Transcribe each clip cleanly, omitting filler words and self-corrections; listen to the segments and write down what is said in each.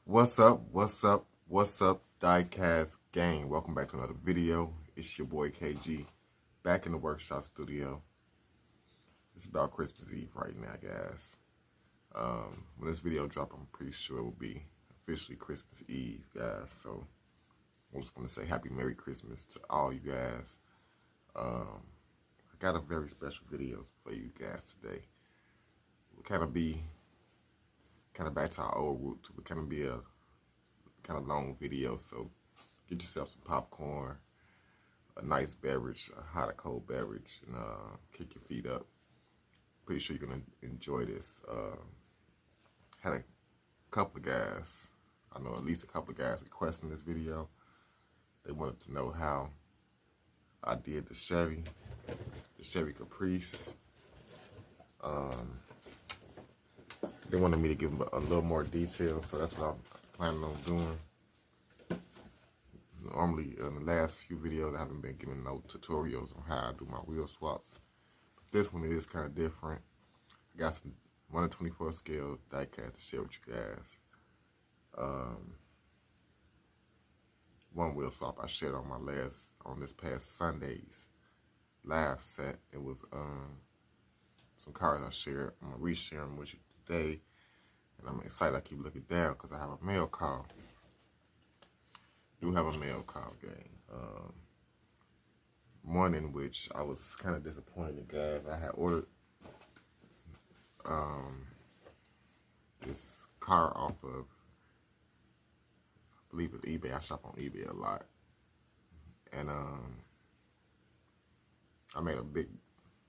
What's up? What's up? What's up, Diecast gang? Welcome back to another video. It's your boy KG back in the workshop studio. It's about Christmas Eve right now, guys. When this video drop, I'm pretty sure it will be officially Christmas Eve, guys. So I just want to say Happy Merry Christmas to all you guys. I got a very special video for you guys today. We'll kind of back to our old roots. It would kind of be a kind of long video, so get yourself some popcorn, a nice beverage, a hot or cold beverage, and kick your feet up. Pretty sure you're gonna enjoy this. Had a couple of guys, I know at least a couple of guys requesting this video. They wanted to know how I did the Chevy Caprice. They wanted me to give them a little more detail, so that's what I'm planning on doing. Normally, in the last few videos, I haven't been giving no tutorials on how I do my wheel swaps. But this one is kind of different. I got some 1/24 scale diecast to share with you guys. One wheel swap I shared on this past Sunday's live set. It was some cars I shared. I'm gonna reshare them with you today, and I'm excited. I keep looking down because I have a mail call. Do have a mail call, gang. One in which I was kind of disappointed, guys. I had ordered this car off of, I believe it's eBay. I shop on eBay a lot, and I made a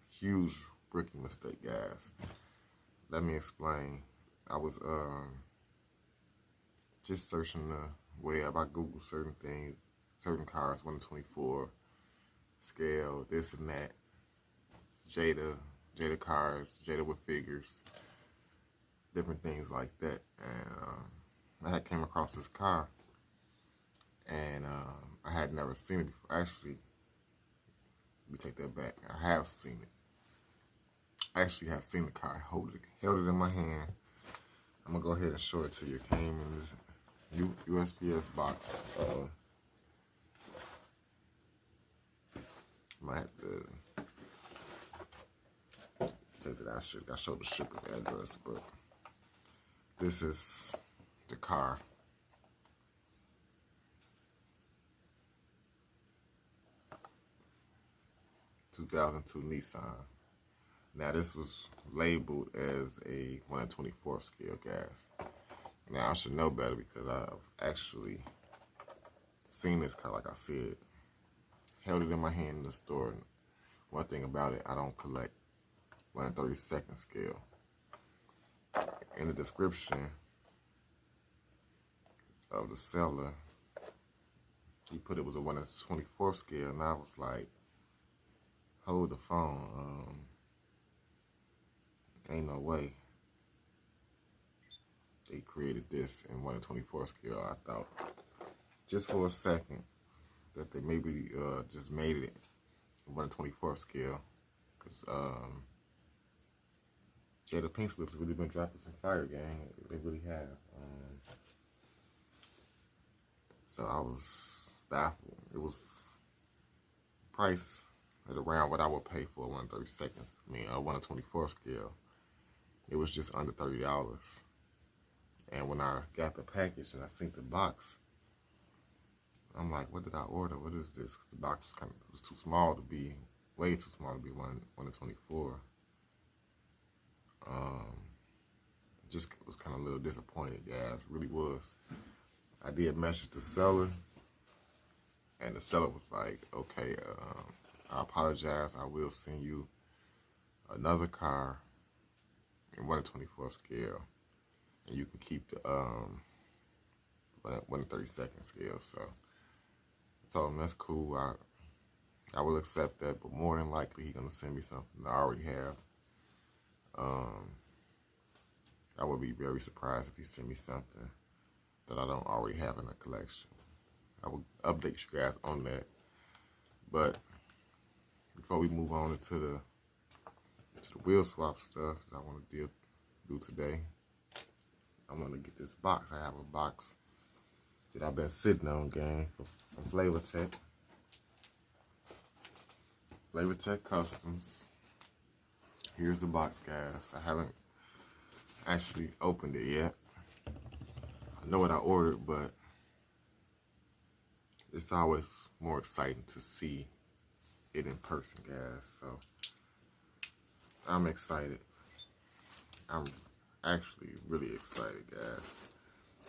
huge rookie mistake, guys. Let me explain. I was just searching the web. I Googled certain things, certain cars, 1/24 scale, this and that, Jada cars, Jada with figures, different things like that. And I had came across this car, and I had never seen it before. Actually, let me take that back. I have seen it. I actually have seen the car. Held it in my hand. I'm gonna go ahead and show it to you. It came in this USPS box. Might have to take that. I showed the shipper's address, but this is the car. (2002) Nissan. Now this was labeled as a 1/24 scale, guys. Now I should know better because I've actually seen this car, like I said. Held it in my hand in the store. And one thing about it, I don't collect 1/32 scale. In the description of the seller, he put it was a 1/24 scale, and I was like, hold the phone. Ain't no way they created this in 1/24 scale. I thought just for a second that they maybe just made it in 1/24 scale, because Jada Pink Slips really been dropping some fire, gang. They really have. So I was baffled. It was price at around what I would pay for a 1/32. I mean, a 1/24 scale. It was just under $30. And when I got the package and I seen the box, I'm like, what did I order? What is this? The box was too small to be, way too small to be 1/24. Just was kind of a little disappointed, guys. Really was. I did message the seller, and the seller was like, okay, I apologize. I will send you another car in 1/24 scale, and you can keep the 1/32 scale. So I told him that's cool. I will accept that, but more than likely he's gonna send me something I already have. I would be very surprised if he sent me something that I don't already have in the collection. I will update you guys on that. But before we move on into the wheel swap stuff that I want to do today, I I'm gonna get this box. I have a box that I've been sitting on, gang, from Flavor Tech. Flavor Tech Customs. Here's the box, guys. I haven't actually opened it yet. I know what I ordered, but it's always more exciting to see it in person, guys. So I'm excited. I'm actually really excited, guys.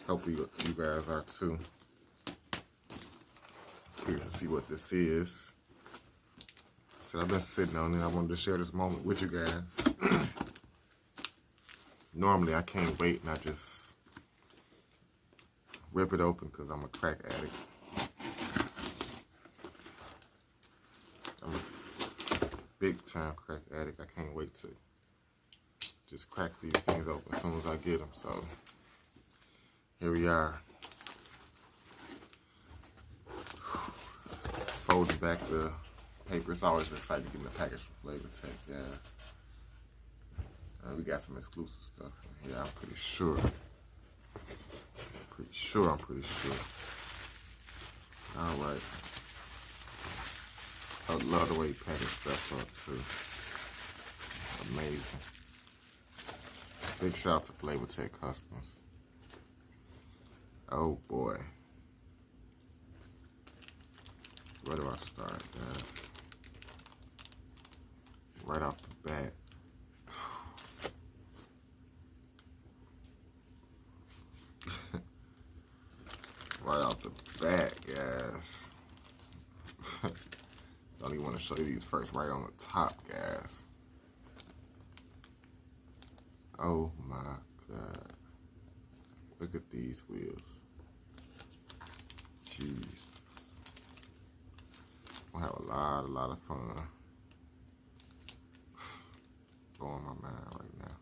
Hopefully you guys are too. Curious to see what this is. So I've been sitting on it. I wanted to share this moment with you guys. Normally I can't wait and I just rip it open because I'm a crack addict. I'm a big time crack addict. I can't wait to just crack these things open as soon as I get them. So here we are. Folding back the paper. It's always exciting getting the package from Flavor Tech, guys. We got some exclusive stuff in here, I'm pretty sure. I'm pretty sure. Alright. I love the way you package stuff up, too. Amazing. Big shout out to Flavor Tech Customs. Oh boy. Where do I start, guys? Right off the bat. Right off the bat, guys. Don't even want to show you these first right on the top, guys. Oh my God. Look at these wheels. Jeez. I'll have a lot of fun. Blowing my mind right now.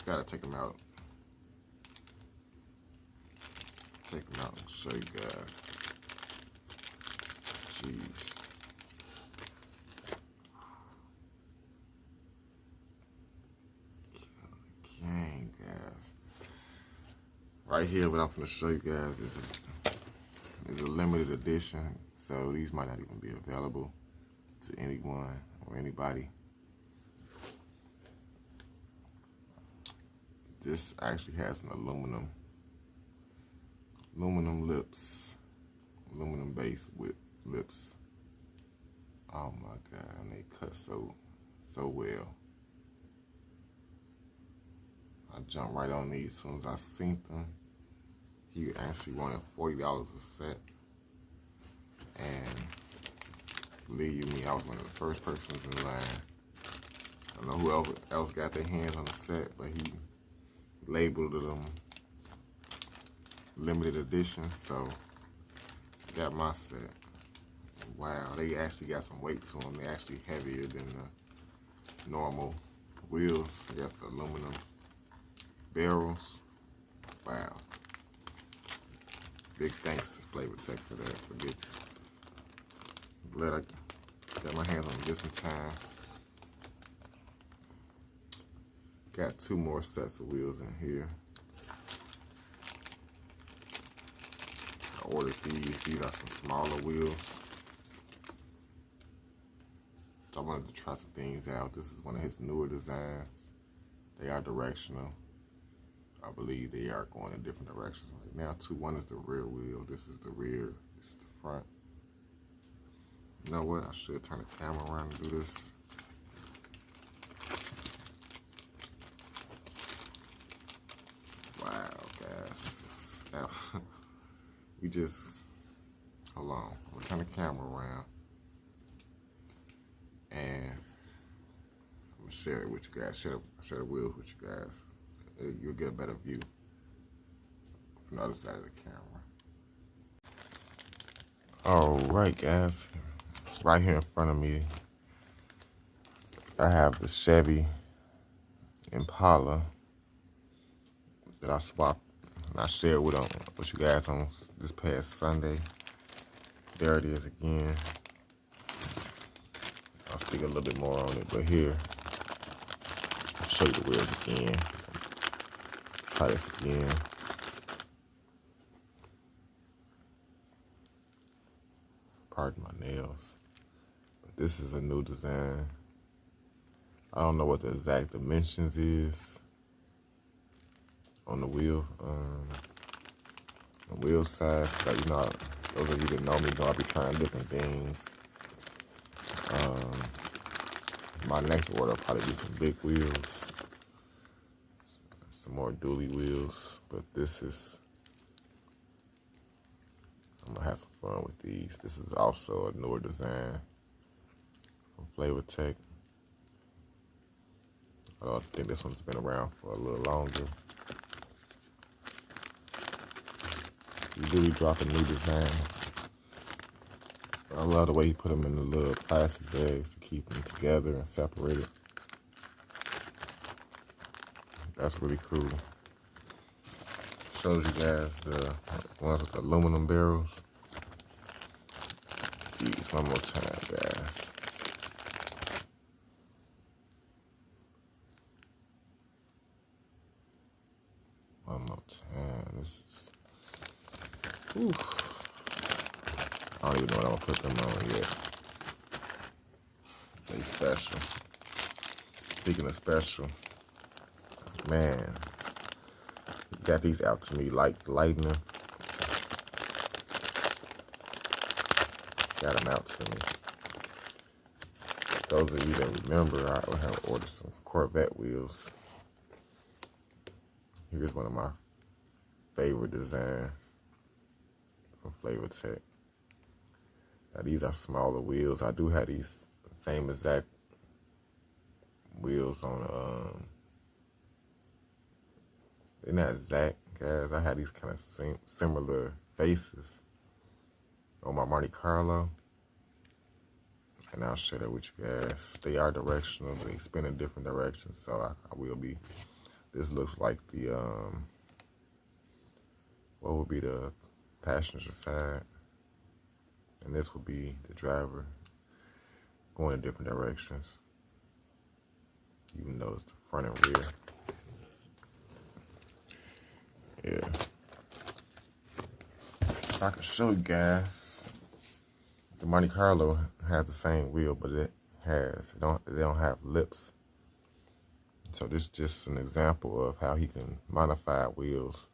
Gotta take them out. Take them out and show you guys. Jeez. Gang, guys. Right here, what I'm gonna show you guys is a limited edition. So these might not even be available to anyone or anybody. This actually has an aluminum lips, aluminum base with lips. Oh my God, and they cut so well. I jumped right on these as soon as I seen them. He actually wanted $40 a set, and believe me, I was one of the first persons in line. I don't know who else got their hands on the set, but he labeled them limited edition, so I got my set. Wow, they actually got some weight to them. They're actually heavier than the normal wheels. I guess the aluminum barrels. Wow. Big thanks to Flavor Tech for that. Glad I got my hands on them just in time. Got 2 more sets of wheels in here. I ordered these. These are some smaller wheels. So I wanted to try some things out. This is one of his newer designs. They are directional. I believe they are going in different directions right now too. One is the rear wheel. This is the rear. This is the front. You know what? I should turn the camera around and do this. Wow, guys. This is, we just, hold on. I'm gonna turn the camera around. And I'm gonna share it with you guys. Share the wheels with you guys. You'll get a better view from the other side of the camera. All right, guys. Right here in front of me, I have the Chevy Impala that I swapped and I shared with you guys on this past Sunday. There it is again. I'll speak a little bit more on it, but here, show you the wheels again. Try this again. Pardon my nails. But this is a new design. I don't know what the exact dimensions is on the wheel. The wheel size, but you know, those of you that know me know I'll be trying different things. My next order will probably be some big wheels, some more dually wheels, but this is, I'm gonna have some fun with these. This is also a newer design from Flavor Tech. I think this one's been around for a little longer. We do be dropping new designs. I love the way he put them in the little plastic bags to keep them together and separated. That's really cool. Shows you guys the ones with the aluminum barrels. These one more time, guys. One more time. This is, ooh. I don't even know what I'm gonna put them on yet. They special. Speaking of special, man, he got these out to me like lightning. Got them out to me. Those of you that remember, I would have ordered some Corvette wheels. Here's one of my favorite designs from Flavor Tech. Now these are smaller wheels. I do have these same exact wheels on, they're not exact, guys. I had these kind of similar faces on my Monte Carlo. And I'll share that with you guys. They are directional, they spin in different directions. So I will be, this looks like the, what would be the passenger side? And this would be the driver going in different directions. You can notice the front and rear. Yeah. If I can show you guys, the Monte Carlo has the same wheel, but they don't have lips. So this is just an example of how he can modify wheels.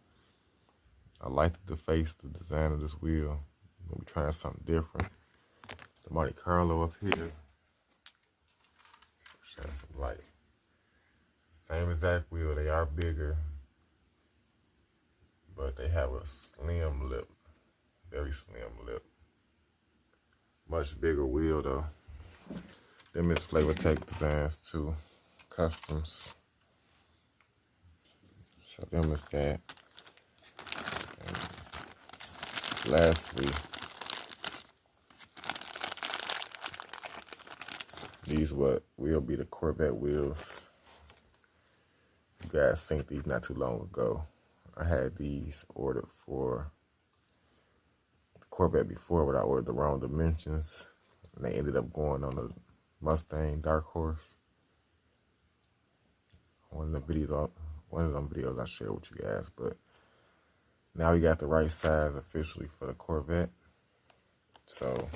I like the design of this wheel. We'll be trying something different. The Monte Carlo up here. Shine some light. Same exact wheel. They are bigger, but they have a slim lip. Very slim lip. Much bigger wheel though. Them is Flavor Tech designs too. Customs. So them is that. And lastly, these what will be the Corvette wheels. You guys seen these not too long ago. I had these ordered for the Corvette before, but I ordered the wrong dimensions. And they ended up going on the Mustang Dark Horse. One of them videos I shared with you guys, but now we got the right size officially for the Corvette. So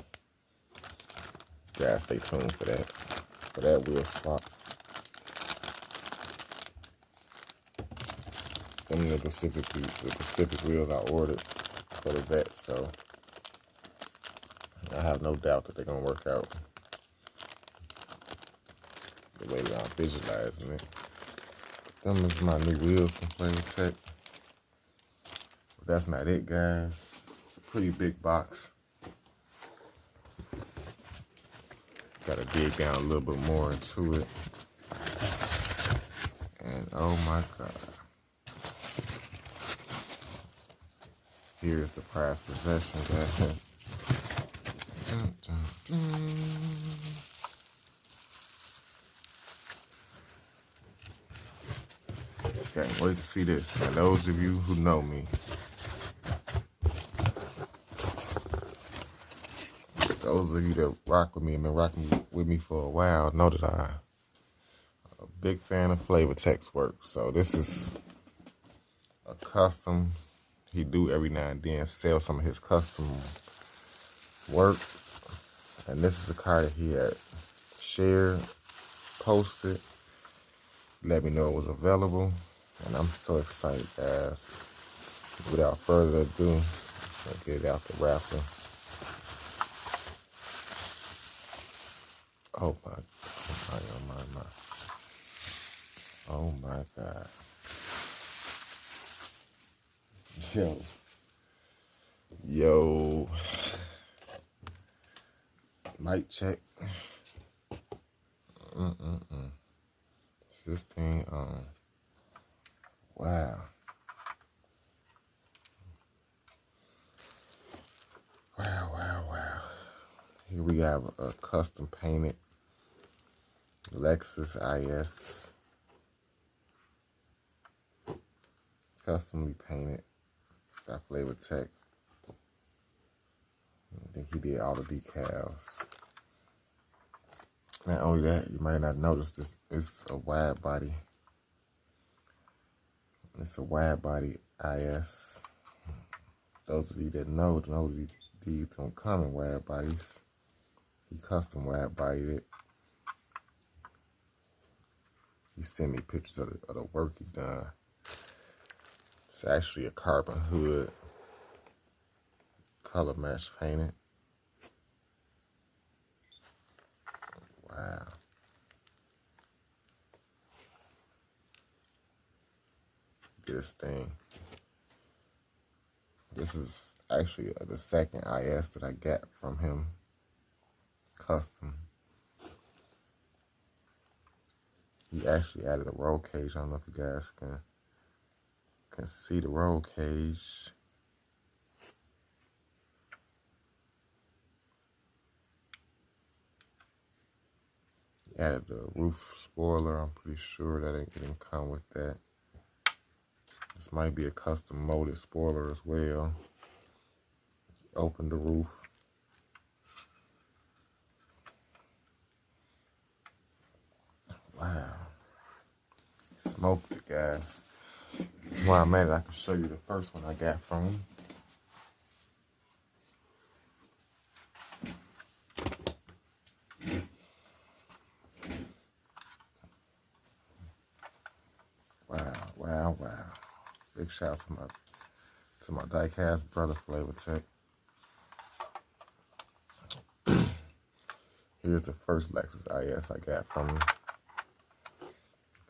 you guys stay tuned for that wheel swap. Them are the Pacific wheels I ordered for the vet, so I have no doubt that they're gonna work out the way that I'm visualizing it. Them is my new wheels from Flavor Tech. But that's not it, guys. It's a pretty big box. Gotta dig down a little bit more into it. And oh my God. Here's the prized possession, guys. Dun, dun, dun. Can't wait to see this. And those of you who know me, those of you that rock with me and been rocking with me for a while know that I'm a big fan of flavor text work. So this is a custom. He do every now and then sell some of his custom work. And this is a car that he had shared, posted, let me know it was available. And I'm so excited, guys. Without further ado, I'll get it out the wrapper. Oh my, oh my God. Yo. Mic check. Is this thing on? Wow. Wow. Here we have a custom painted Lexus IS. Customly painted. Got flavor tech. I think he did all the decals. Not only that, you might not notice this. It's a wide body. It's a wide body IS. Those of you that know these don't come in wide bodies. He custom wide bodied it. He sent me pictures of the work he done. It's actually a carbon hood, color match painted. Wow. This thing. This is actually the second IS that I got from him. Custom. He actually added a roll cage. I don't know if you guys can see the roll cage. He added the roof spoiler. I'm pretty sure that it didn't come with that. This might be a custom molded spoiler as well. Open the roof. Wow. Smoked it, guys. While I'm at it, I can show you the first one I got from him. Wow. Big shout out to my diecast brother, Flavor Tech. Here's the first Lexus IS I got from him a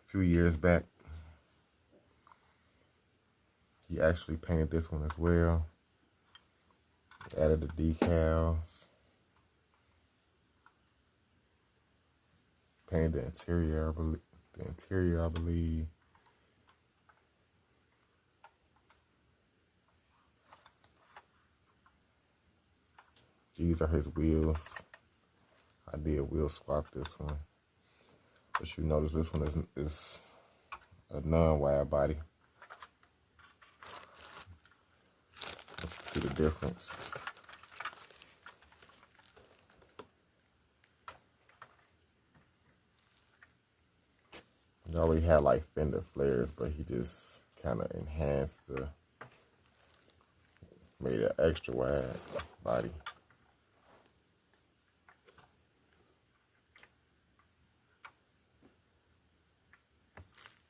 few years back. He actually painted this one as well. Added the decals. Painted the interior, I believe. These are his wheels. I did wheel swap this one. But you notice this one is a non-wide body. See the difference. He already had like fender flares, but he just kind of enhanced made it extra wide body.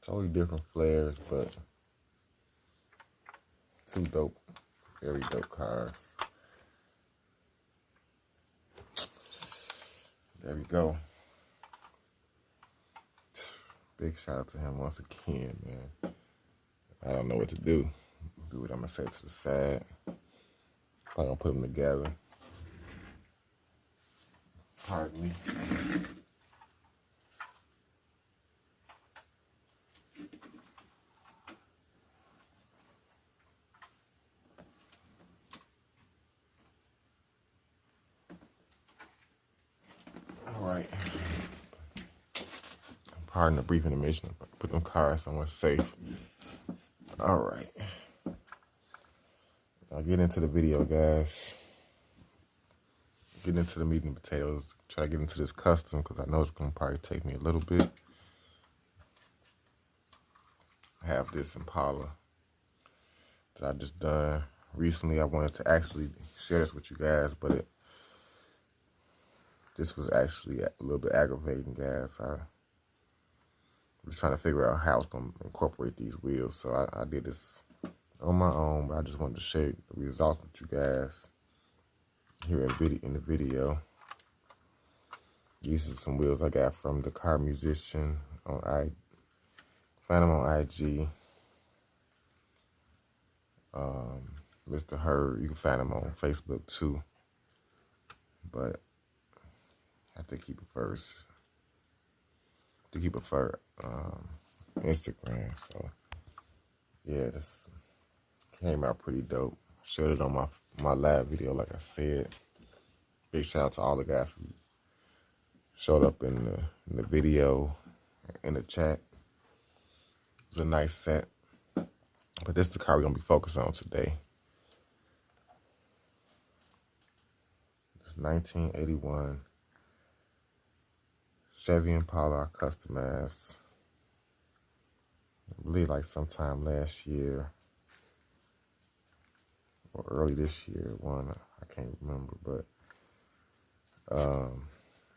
Totally different flares, but two dope, very dope cars. There we go. Big shout out to him once again, man. I don't know what to do. Do what I'm gonna set to the side. Probably gonna put them together. Pardon me. All right. Pardon the brief intermission. Put them cars somewhere safe. All right. I'll get into the video, guys. Get into the meat and potatoes. Try to get into this custom because I know it's going to probably take me a little bit. have this Impala that I just done recently. I wanted to actually share this with you guys, but this was actually a little bit aggravating, guys. I was trying to figure out how I was going to incorporate these wheels, so I did this on my own, but I just wanted to share the results with you guys here in the video. These are some wheels I got from the Car Musician on find him on IG. Mr. Hurd, you can find him on Facebook too, but I have to keep it first. To keep it for Instagram. So yeah, this came out pretty dope. Showed it on my live video, like I said. Big shout out to all the guys who showed up in the video, in the chat. It was a nice set. But this is the car we're gonna be focused on today. It's 1981 Chevy Impala customized. I believe like sometime last year or early this year. I can't remember, but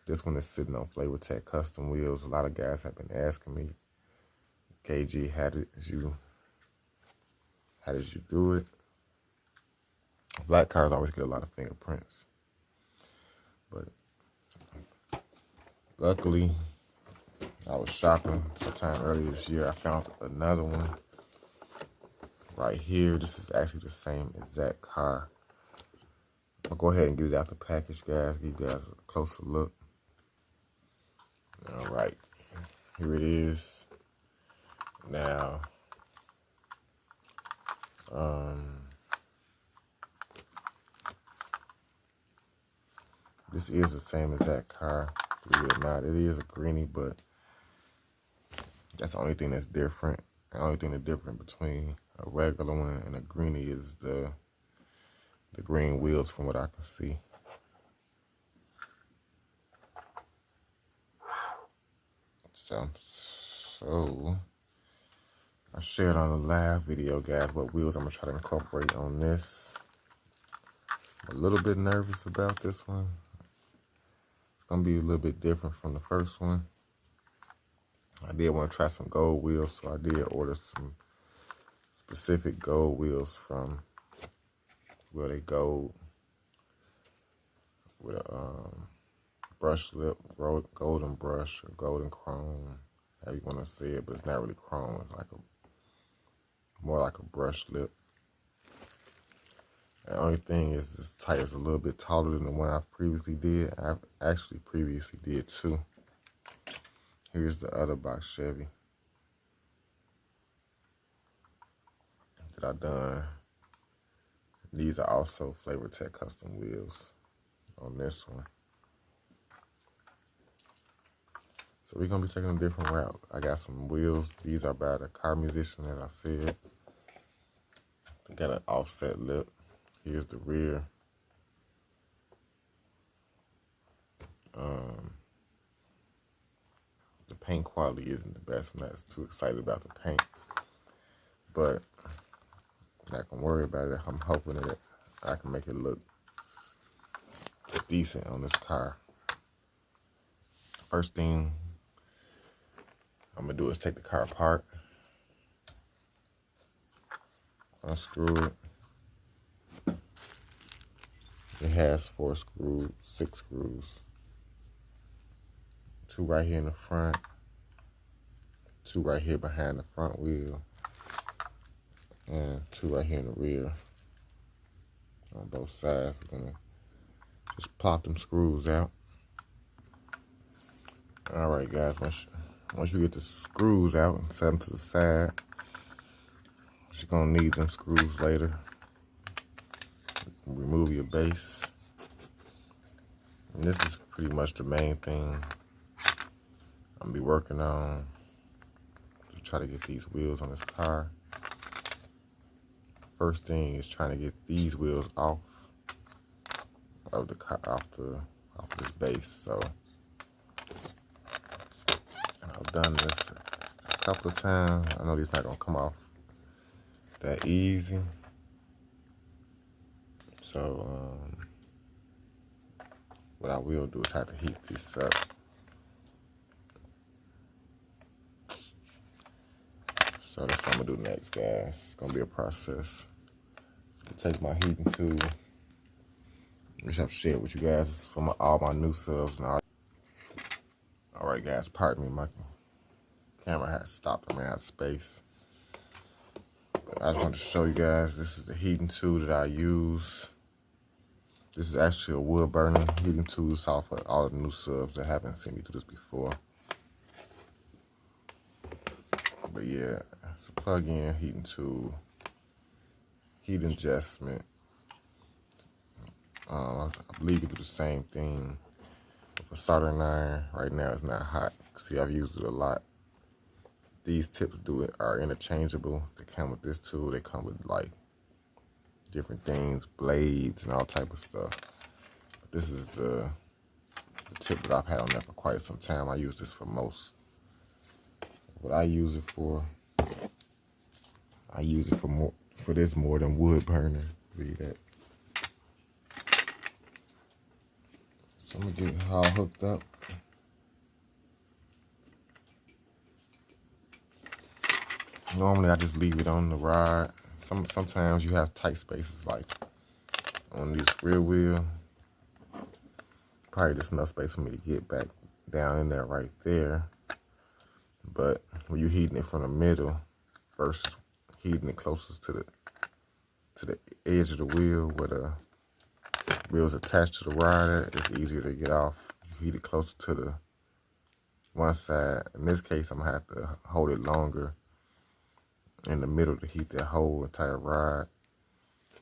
this one is sitting on Flavor Tech custom wheels. A lot of guys have been asking me, KG, how did you do it? Black cars always get a lot of fingerprints, but luckily I was shopping sometime earlier this year. I found another one right here. This is actually the same exact car. I'll go ahead and get it out the package, guys. Give you guys a closer look. All right, here it is. Now, this is the same exact car. Believe it or not, it is a greenie, but that's the only thing that's different. The only thing that's different between a regular one and a greenie is the green wheels, from what I can see. So I shared on the live video, guys, what wheels I'm gonna try to incorporate on this. I'm a little bit nervous about this one. It's gonna be a little bit different from the first one. I did want to try some gold wheels, so I did order some specific gold wheels from where they gold with a brush lip, golden brush, or golden chrome, however you want to say it, but it's not really chrome. It's like more like a brush lip. The only thing is this tire is a little bit taller than the one I previously did. I've actually previously did two. Here's the other box Chevy that I done. These are also Flavor Tech custom wheels on this one. So we're gonna be taking a different route. I got some wheels. These are by the Car Musician, as I said. They got an offset lip. Here's the rear. The paint quality isn't the best. I'm not too excited about the paint, but I'm not gonna worry about it. I'm hoping that I can make it look decent on this car. First thing I'm gonna do is take the car apart, unscrew it. It has 6 screws. 2 right here in the front, 2 right here behind the front wheel, and 2 right here in the rear on both sides. We're gonna just pop them screws out. All right, guys, once you get the screws out and set them to the side, you're gonna need them screws later. Remove your base. And this is pretty much the main thing I'm gonna be working on to try to get these wheels on this car. First thing is trying to get these wheels off of the car, off this base. So I've done this a couple of times. I know these not gonna come off that easy. So what I will do is have to heat this up. So that's what I'm gonna do next, guys. It's gonna be a process. Take my heating tool, which I've shared with you guys for all my new subs and all. All right, guys, pardon me, my camera had stopped. I'm out of space. But I just wanted to show you guys, this is the heating tool that I use. This is actually a wood burning heating tool. It's off of all the new subs that haven't seen me do this before. But yeah, it's a plug-in heating tool, heat adjustment. I believe you do the same thing with a soldering iron. Right now it's not hot. See, I've used it a lot. These tips are interchangeable. They come with this tool. They come with like different things, blades and all type of stuff. But this is the tip that I've had on there for quite some time. I use this for most. What I use it for, I use it for this more than wood burner. Read that. So I'm gonna get it all hooked up. Normally I just leave it on the rod. Sometimes you have tight spaces like on this rear wheel. Probably just enough space for me to get back down in there right there. But when you're heating it from the middle versus heating it closest to the edge of the wheel where the wheel's attached to the rod at, it's easier to get off. You heat it closer to the one side. In this case, I'm gonna have to hold it longer in the middle to heat that whole entire rod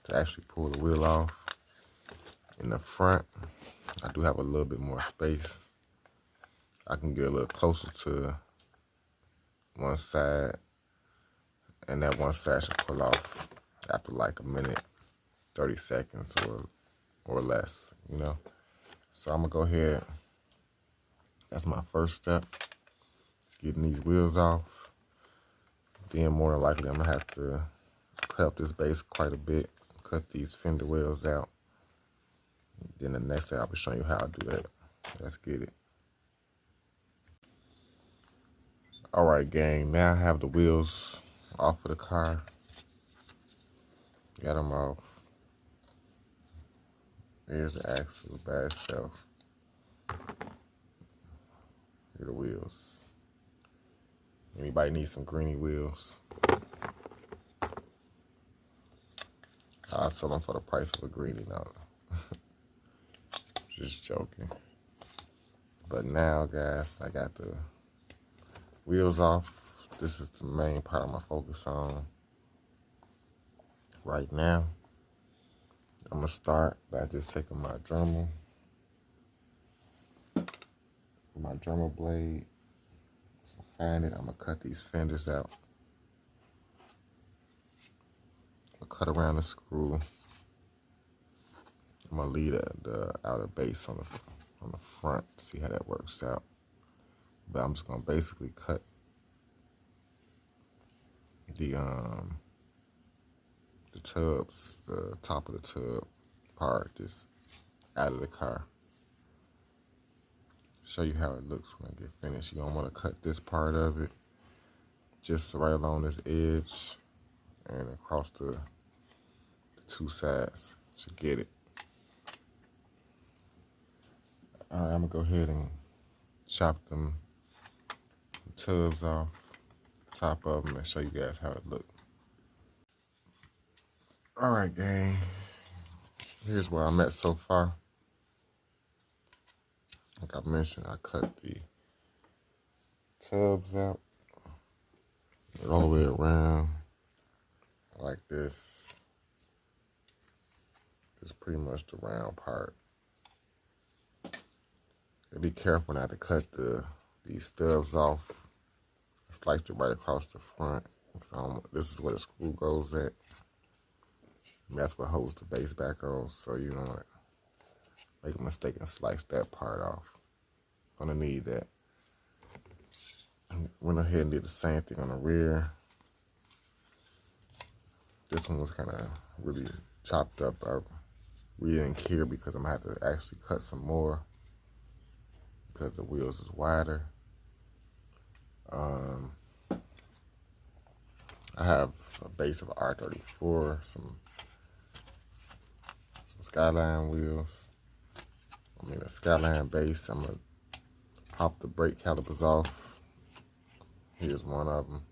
to actually pull the wheel off. In the front, I do have a little bit more space. I can get a little closer to one side, and that one side should pull off after like a minute, 30 seconds or less, you know. So I'm gonna go ahead. That's my first step. It's getting these wheels off. Then more than likely I'm gonna have to cut up this base quite a bit, cut these fender wells out. Then the next step I'll be showing you how I do that. Let's get it. All right, gang, now I have the wheels off of the car. Got them off. Here's the axle by itself. Here are the wheels. Anybody need some greeny wheels? I'll sell them for the price of a greenie now. Just joking. But now, guys, I got the wheels off. This is the main part I'm gonna focus on right now. I'm gonna start by just taking my Dremel blade. So find it. I'm gonna cut these fenders out. I'll cut around the screw. I'm gonna leave the outer base on the front. See how that works out. But I'm just gonna basically cut the tubs, the top of the tub part, just out of the car. Show you how it looks when I get finished. You don't want to cut this part of it, just right along this edge and across the two sides. Should get it. All right, I'm gonna go ahead and chop them tubs off the top of them and show you guys how it looks. All right, gang. Here's where I'm at so far. Like I mentioned, I cut the tubs out all the way around like this. This is pretty much the round part. And be careful not to cut these stubs off. I sliced it right across the front. This is where the screw goes at. And that's what holds the base back on, so you don't make a mistake and slice that part off. Gonna need that. Went ahead and did the same thing on the rear. This one was kind of really chopped up. I really didn't care because I'm gonna have to actually cut some more because the wheels is wider. I have a base of R34, some Skyline wheels. I mean a Skyline base. I'm gonna pop the brake calipers off. Here's one of them.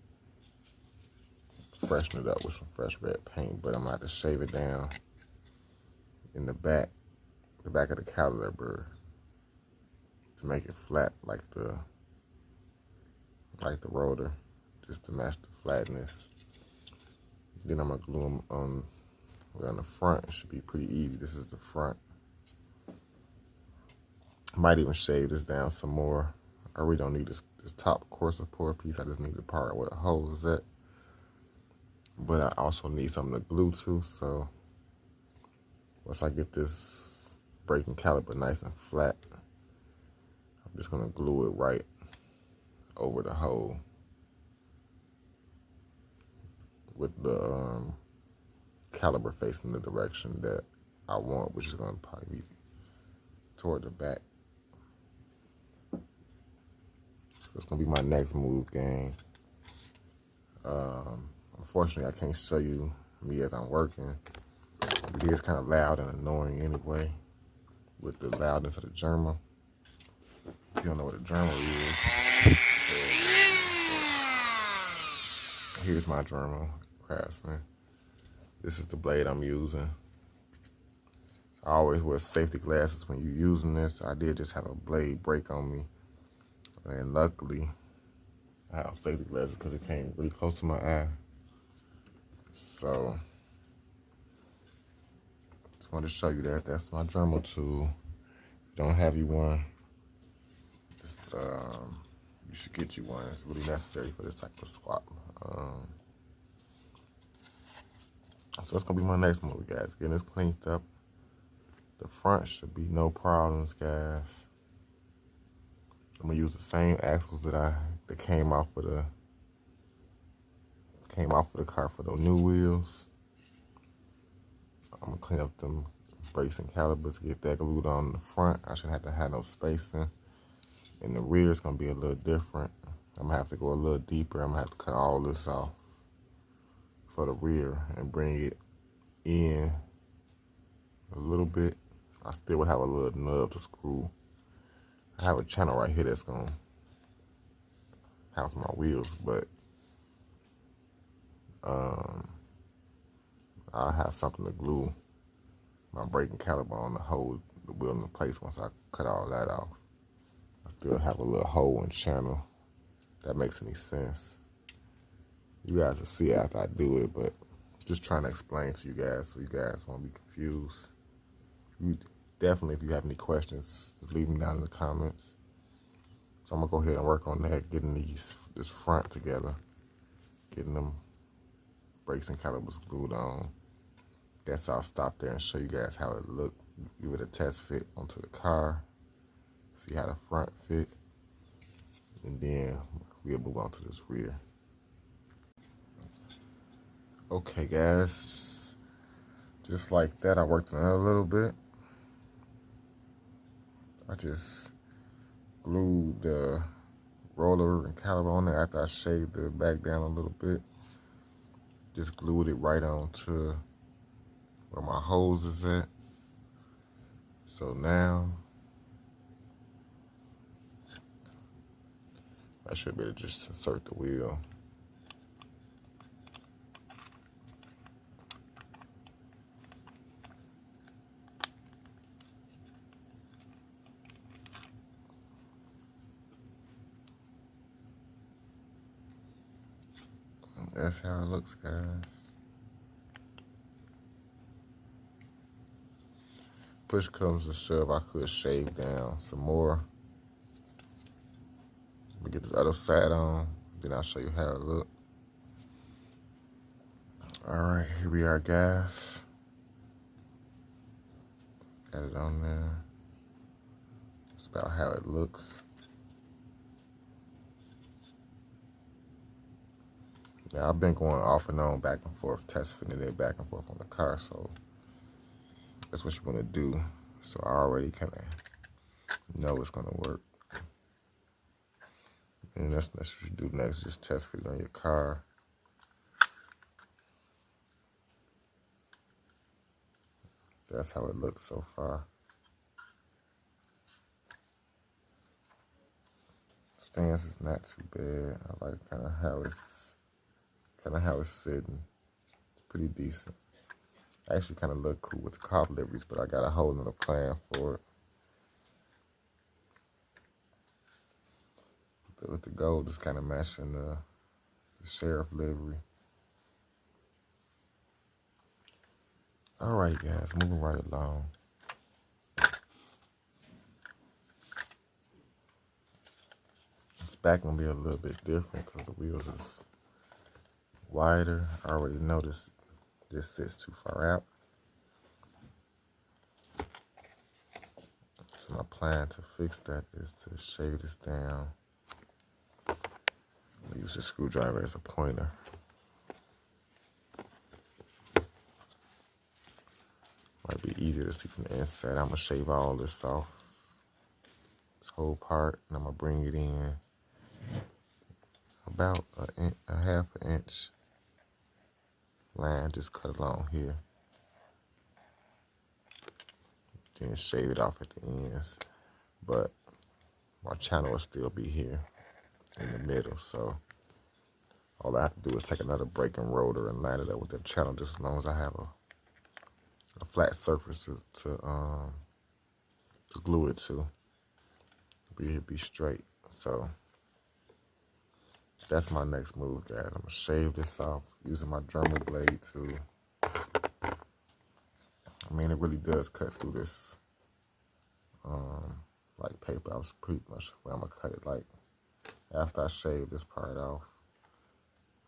Freshen it up with some fresh red paint, but I'm gonna have to shave it down in the back of the caliper to make it flat like the rotor, just to match the flatness. Then I'm gonna glue them on the front. It should be pretty easy. This is the front. Might even shave this down some more. I really don't need this top core support piece. I just need the part where the hole is at. But I also need something to glue to, so once I get this braking caliper nice and flat, I'm just gonna glue it right over the hole with the caliper facing the direction that I want, which is gonna probably be toward the back. So it's gonna be my next move, gang. Unfortunately, I can't show you me as I'm working. It is kind of loud and annoying anyway, with the loudness of the Germa. If you don't know what a Germa is, here's my Germa Craftsman. This is the blade I'm using. I always wear safety glasses when you're using this. I did just have a blade break on me, and luckily I have safety glasses because it came really close to my eye. So just wanted to show you that. That's my Dremel tool. If you don't have you one, just, you should get you one. It's really necessary for this type of swap. So that's gonna be my next move, guys. Getting this cleaned up. The front should be no problems, guys. I'm gonna use the same axles that came off of the car for the new wheels. I'm gonna clean up them brakes and calipers, get that glued on the front. I shouldn't have to have no spacing. And the rear is gonna be a little different. I'm gonna have to go a little deeper. I'm gonna have to cut all this off for the rear and bring it in a little bit. I still will have a little nub to screw. I have a channel right here that's gonna house my wheels, but I'll have something to glue my braking caliper on to hold the wheel in place once I cut all that off. I still have a little hole and channel. If that makes any sense. You guys will see after I do it, but just trying to explain to you guys so you guys won't be confused. Definitely, if you have any questions, just leave them down in the comments. So I'm gonna go ahead and work on that, getting this front together, getting them brakes and calipers glued on. Guess I'll stop there and show you guys how it looked. Give it a test fit onto the car, see how the front fit, and then we'll move on to this rear. Okay, guys, just like that, I worked on it a little bit. I just glued the roller and caliper on there after I shaved the back down a little bit. Just glued it right onto where my hose is at. So now I should be able to just insert the wheel. That's how it looks, guys. Push comes to shove, I could shave down some more. Let me get this other side on, then I'll show you how it looks. All right, here we are, guys. Got it on there. That's about how it looks. Now, I've been going off and on, back and forth, testing it back and forth on the car, so that's what you want to do. So I already kind of know it's going to work. And that's what you do next, just test fit it on your car. That's how it looks so far. Stance is not too bad. I like kind of how it's sitting. It's pretty decent. I actually kind of look cool with the car liveries, but I got a whole nother plan for it. With the gold, just kind of matching the sheriff livery. Alright guys, moving right along. This back gonna be a little bit different because the wheels is wider. I already noticed this sits too far out. So my plan to fix that is to shave this down. I'll use the screwdriver as a pointer. Might be easier to see from the inside. I'm gonna shave all this off, this whole part, and I'm gonna bring it in about a half an inch line. Just cut along here, then shave it off at the ends. But my channel will still be here in the middle, so all I have to do is take another braking rotor and line it up with the channel, just as long as I have a flat surface to glue it to. Be straight. So that's my next move, guys. I'm gonna shave this off using my Dremel blade tool. I mean, it really does cut through this like paper. I was pretty much where I'm gonna cut it. Like after I shave this part off,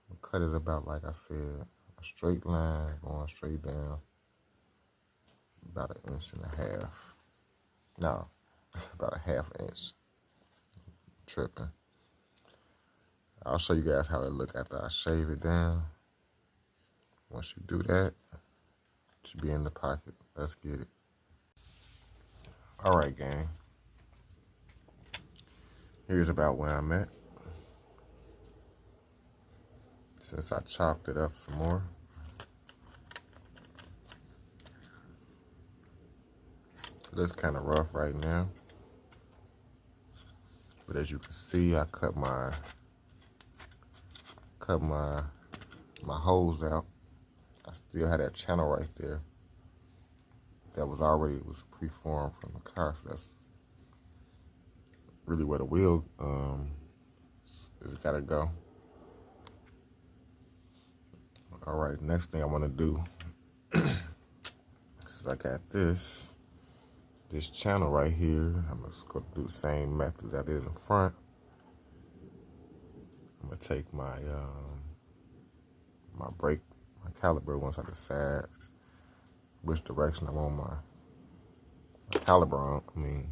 I'm gonna cut it about, like I said, a straight line going straight down, about 1.5 inches. No, about a half inch. Tripping. I'll show you guys how it look after I shave it down. Once you do that, it should be in the pocket. Let's get it. All right, gang. Here's about where I'm at. Since I chopped it up some more. It looks kind of rough right now. But as you can see, I cut my holes out. I still had that channel right there that was preformed from the car, so that's really where the wheel is gotta go. All right, next thing I want to do is I got this channel right here. I'm just gonna do the same method that I did in the front. I'm gonna take my my caliper once I decide which direction I want my caliper on. I mean,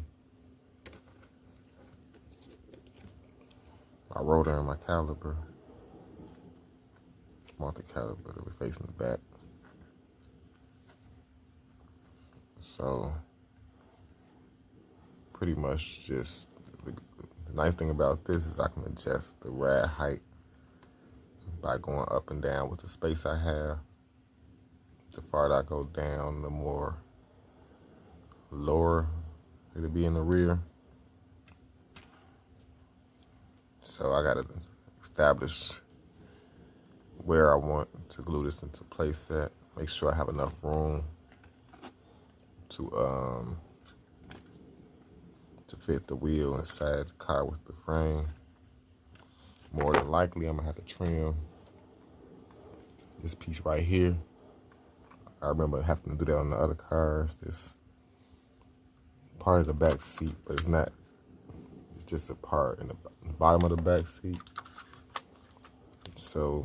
my rotor and my caliper. I want the caliper to be facing the back. So pretty much just the nice thing about this is I can adjust the rad height by going up and down with the space I have. The farther I go down, the more lower it'll be in the rear. So I gotta establish where I want to glue this into place at. Make sure I have enough room to fit the wheel inside the car with the frame. More than likely, I'm gonna have to trim this piece right here. I remember having to do that on the other cars. This part of the back seat, but it's not. It's just a part in the bottom of the back seat. So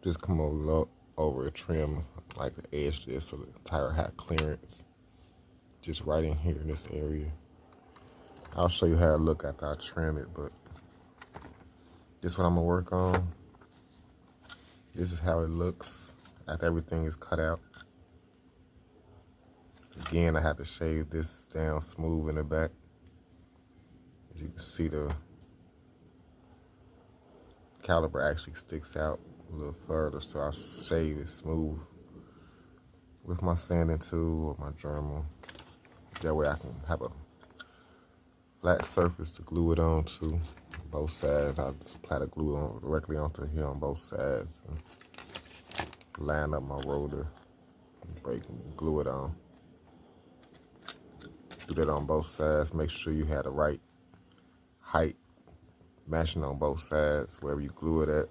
just come over and trim like the edge there so the tire had clearance. Just right in here in this area. I'll show you how it look after I trim it, but this is what I'm gonna work on. This is how it looks after everything is cut out. Again, I had to shave this down smooth in the back. As you can see, the caliper actually sticks out a little further, so I shave it smooth with my sanding tool or my Dremel. That way I can have a flat surface to glue it on to both sides. I just apply the glue on directly onto here on both sides and line up my rotor and break and glue it on. Do that on both sides. Make sure you have the right height matching on both sides wherever you glue it at.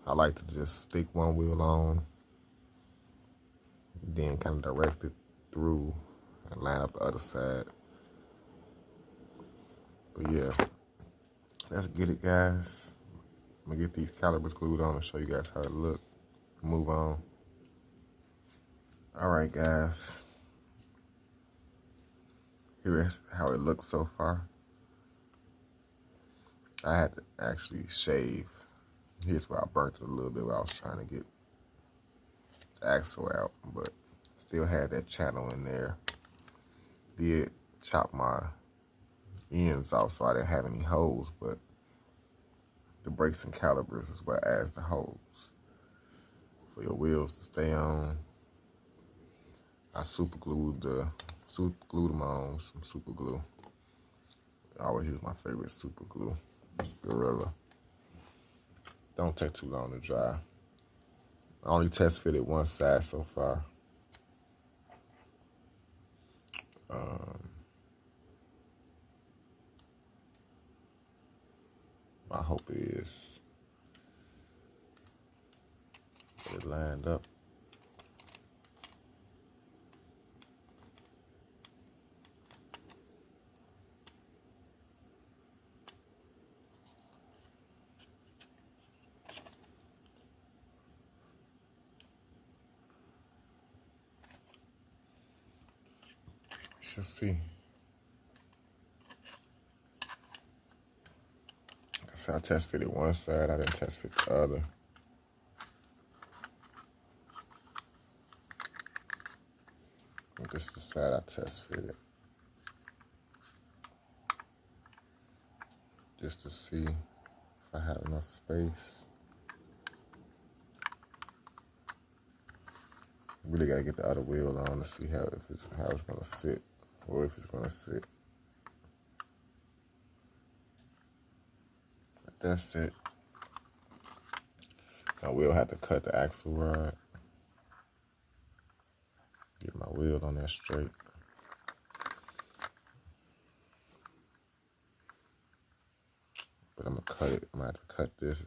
I like to just stick one wheel on, then kind of direct it through and line up the other side. But yeah, let's get it, guys. I'm gonna get these calipers glued on and show you guys how it look. Move on. All right, guys. Here is how it looks so far. I had to actually shave. Here's where I burnt it a little bit while I was trying to get the axle out, but still had that channel in there. Did chop my ends off so I didn't have any holes, but the brakes and calipers is what adds the holes for your wheels to stay on. I super glued them on with some super glue. I always use my favorite super glue, Gorilla. Don't take too long to dry. I only test fitted one side so far. My hope is it lined up. We shall see. So I test fitted one side, I didn't test fit the other. This is the side I test fitted. Just to see if I have enough space. Really gotta get the other wheel on to see how it's gonna sit, or if it's gonna sit. But that's it. I will have to cut the axle rod. Get my wheel on there straight. But I'm gonna cut it. I'm gonna have to cut this.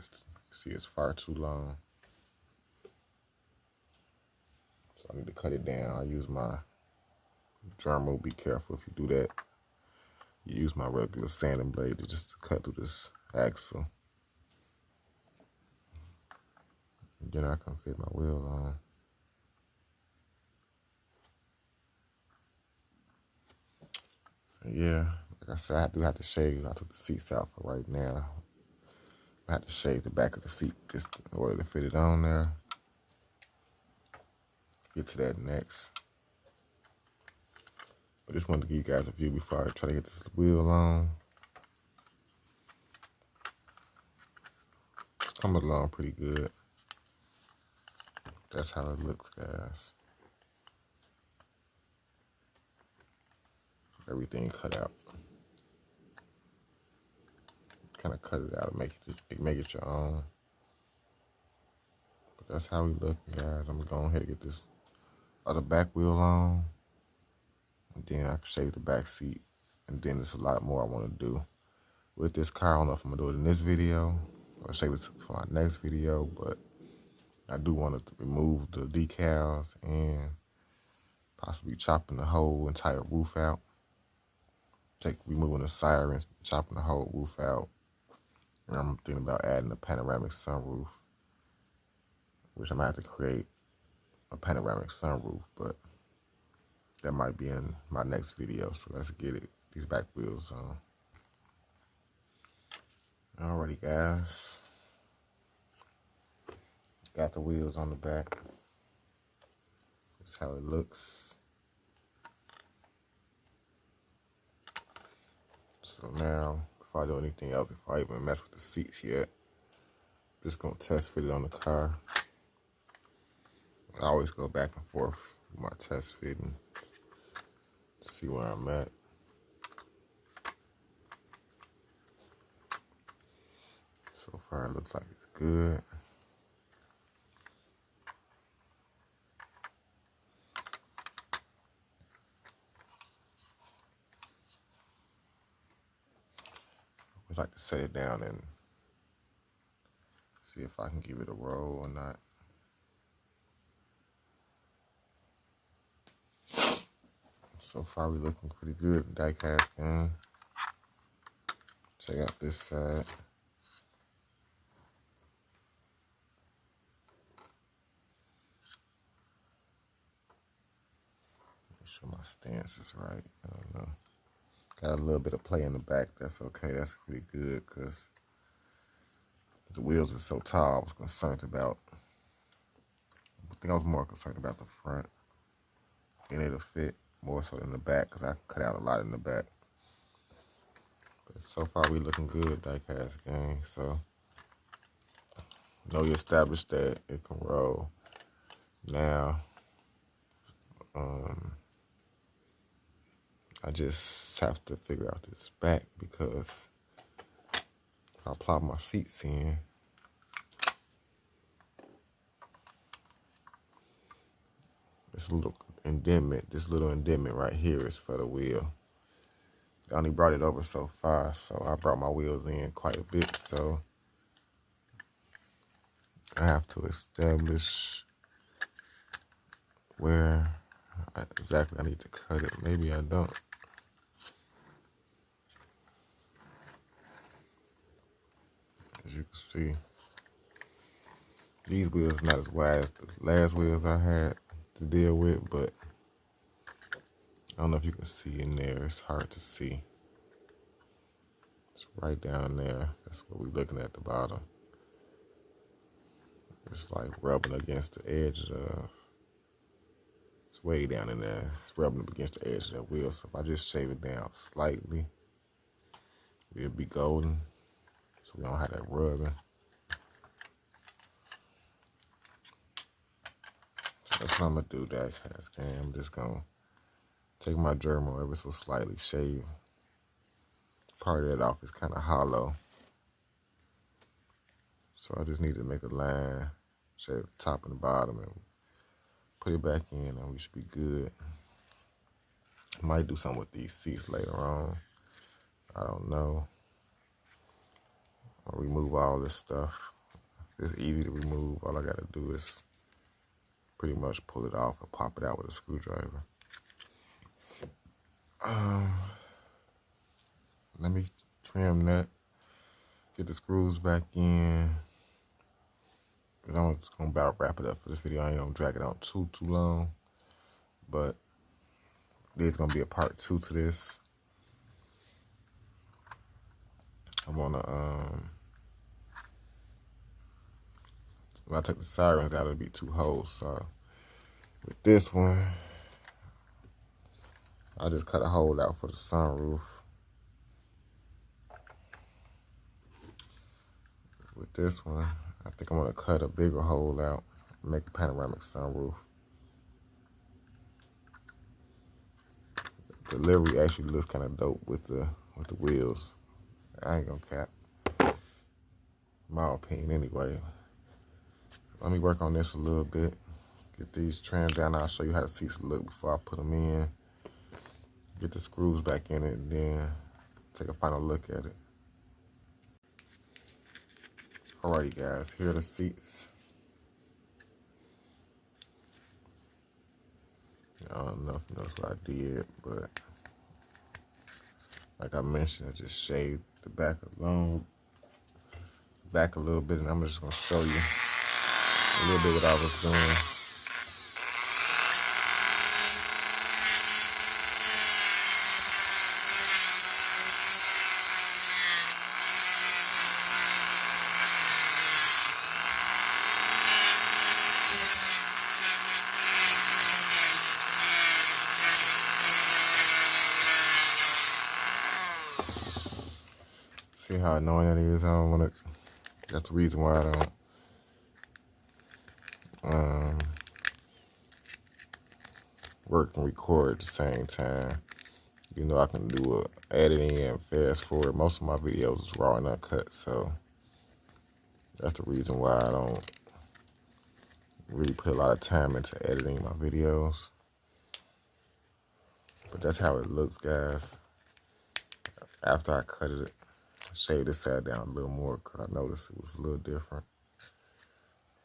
See, it's far too long. So I need to cut it down. I use my Dremel. Be careful if you do that. You use my regular sanding blade to just cut through this axle. Then I can fit my wheel on. Yeah, like I said, I do have to shave. I took the seats out for right now. I have to shave the back of the seat just in order to fit it on there. Get to that next. But just wanted to give you guys a view before I try to get this wheel on. It's coming along pretty good. That's how it looks, guys. Everything cut out. Kind of cut it out and make it your own. But that's how we look, guys. I'm gonna go ahead and get this other back wheel on, and then I can shave the back seat. And then there's a lot more I want to do with this car. I don't know if I'm gonna do it in this video or shave it for my next video, but I do want to remove the decals and possibly chopping the whole entire roof out. Removing the sirens, chopping the whole roof out. And I'm thinking about adding a panoramic sunroof, which I might have to create a panoramic sunroof, but that might be in my next video. So let's get it, these back wheels on. Alrighty, guys. Got the wheels on the back. That's how it looks. So now, before I do anything else, before I even mess with the seats yet, just gonna test fit it on the car. I always go back and forth with my test fitting to see where I'm at. So far, it looks like it's good. I like to set it down and see if I can give it a roll or not. So far, we're looking pretty good in die-cast game. Check out this side. Make sure my stance is right. I don't know. Got a little bit of play in the back. That's okay. That's pretty good because the wheels are so tall. I was concerned about. I think I was more concerned about the front being able to fit more so than the back because I cut out a lot in the back. But so far, we looking good, die-cast game. So, we established that it can roll. Now, I just have to figure out this back because I plop my seats in. This little indentment right here is for the wheel. I only brought it over so far, so I brought my wheels in quite a bit, so I have to establish where exactly I need to cut it. Maybe I don't. As you can see, these wheels are not as wide as the last wheels I had to deal with, but I don't know if you can see in there. It's hard to see. It's right down there. That's what we're looking at the bottom. It's like rubbing against the edge of the, it's way down in there. It's rubbing up against the edge of that wheel. So if I just shave it down slightly, it'll be golden. So we don't have that rubbing. So that's what I'm gonna do, that cast game. I'm just gonna take my German ever so slightly, shave part of that off. It's kind of hollow. So I just need to make a line, shave the top and the bottom, and put it back in, and we should be good. Might do something with these seats later on. I don't know. I'll remove all this stuff. It's easy to remove. All I gotta do is pretty much pull it off and pop it out with a screwdriver. Let me trim that, get the screws back in, because I'm just going to about wrap it up for this video. I ain't going to drag it out too long, but there's going to be a part 2 to this. I want to, when I take the sirens out, it'll be 2 holes. So with this one, I just cut a hole out for the sunroof. With this one, I think I'm gonna cut a bigger hole out, make a panoramic sunroof. The livery actually looks kind of dope with the wheels. I ain't gonna cap. My opinion anyway. Let me work on this a little bit. Get these trimmed down. I'll show you how the seats look before I put them in. Get the screws back in it, and then take a final look at it. Alrighty guys, here are the seats. I don't know if you noticed what I did, but like I mentioned, I just shaved the back back a little bit, and I'm just gonna show you a little bit what I was doing. See how annoying that is? I don't want to. That's the reason why I don't work and record at the same time. You know, I can do editing and fast forward. Most of my videos is raw and uncut, so that's the reason why I don't really put a lot of time into editing my videos. But that's how it looks, guys. After I cut it, shade this side down a little more because I noticed it was a little different.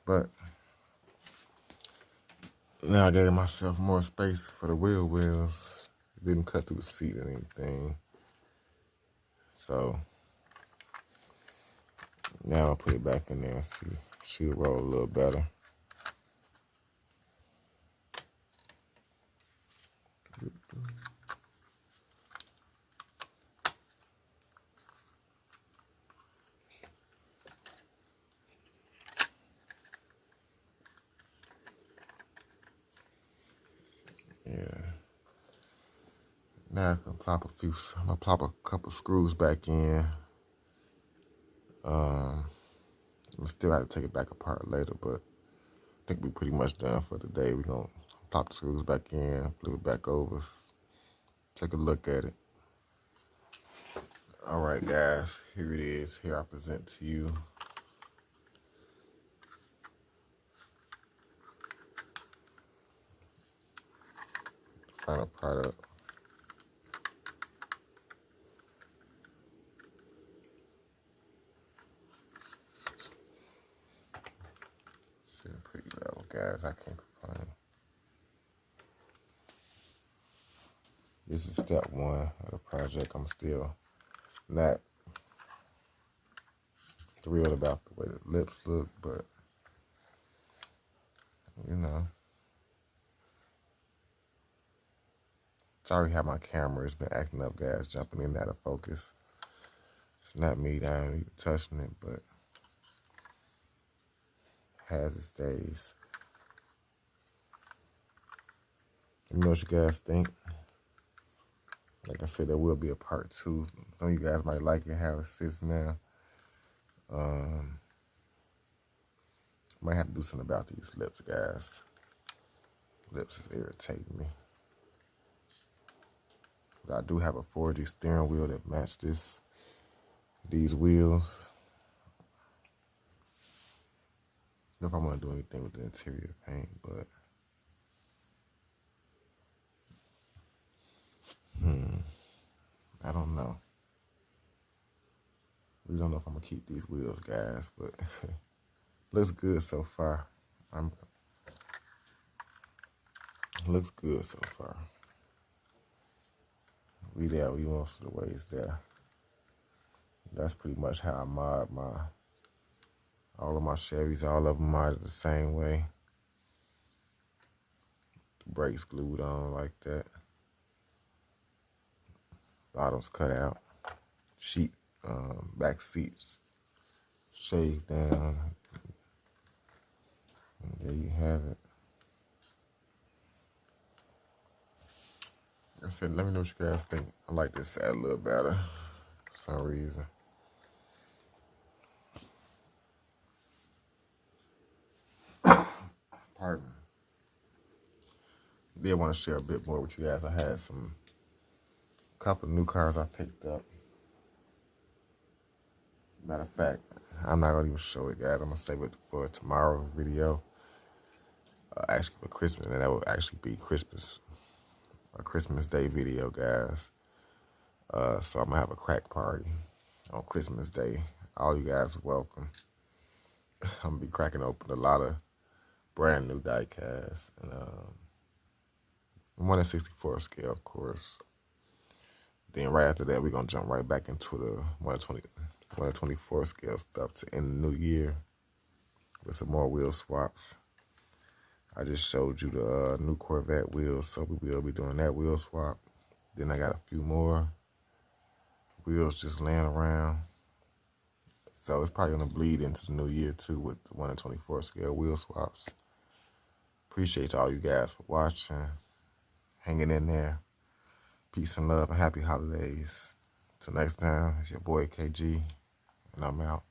But now I gave myself more space for the wheels. It didn't cut through the seat or anything. So now I'll put it back in there and see. She'll roll a little better. Yeah. Now I can plop I'm gonna plop a couple screws back in. I still have to take it back apart later, but I think we're pretty much done for the day. We're gonna plop the screws back in, flip it back over, take a look at it. All right, guys, here it is. Here I present to you the final product. Sitting pretty level, guys. I can't complain. This is step one of the project. I'm still not thrilled about the way the lips look, but you know, sorry how my camera has been acting up, guys, jumping in and out of focus. It's not me that ain't even touching it, but has its days. Let me know what you guys think. Like I said, there will be a part two. Some of you guys might like it how it sits now. Might have to do something about these lips, guys. Lips is irritating me. But I do have a 4D steering wheel that matches these wheels. I don't know if I want to do anything with the interior paint, but I don't know. We don't know if I'm gonna keep these wheels, guys, but looks good so far. Looks good so far. We most of the ways there. That's pretty much how I mod all of my Chevys. All of them modded the same way. The brakes glued on like that. Bottoms cut out. Sheet, back seats shaved down. And there you have it. Like I said, let me know what you guys think. I like this side a little better for some reason. Pardon. Did want to share a bit more with you guys. I had a couple of new cars I picked up. Matter of fact, I'm not gonna even show it, guys. I'm gonna save it for tomorrow's video. Actually for Christmas, and that will actually be a Christmas Day video, guys. So I'm gonna have a crack party on Christmas Day. All you guys are welcome. I'm gonna be cracking open a lot of brand new die-casts, and 1 in 64 scale, of course. Then right after that, we're gonna jump right back into the 1 in 24 scale stuff to end the new year with some more wheel swaps. I just showed you the new Corvette wheels, so we will be doing that wheel swap. Then I got a few more wheels just laying around. So it's probably going to bleed into the new year, too, with the 1 in 24 scale wheel swaps. Appreciate all you guys for watching, hanging in there. Peace and love and happy holidays. Till next time, it's your boy KG, and I'm out.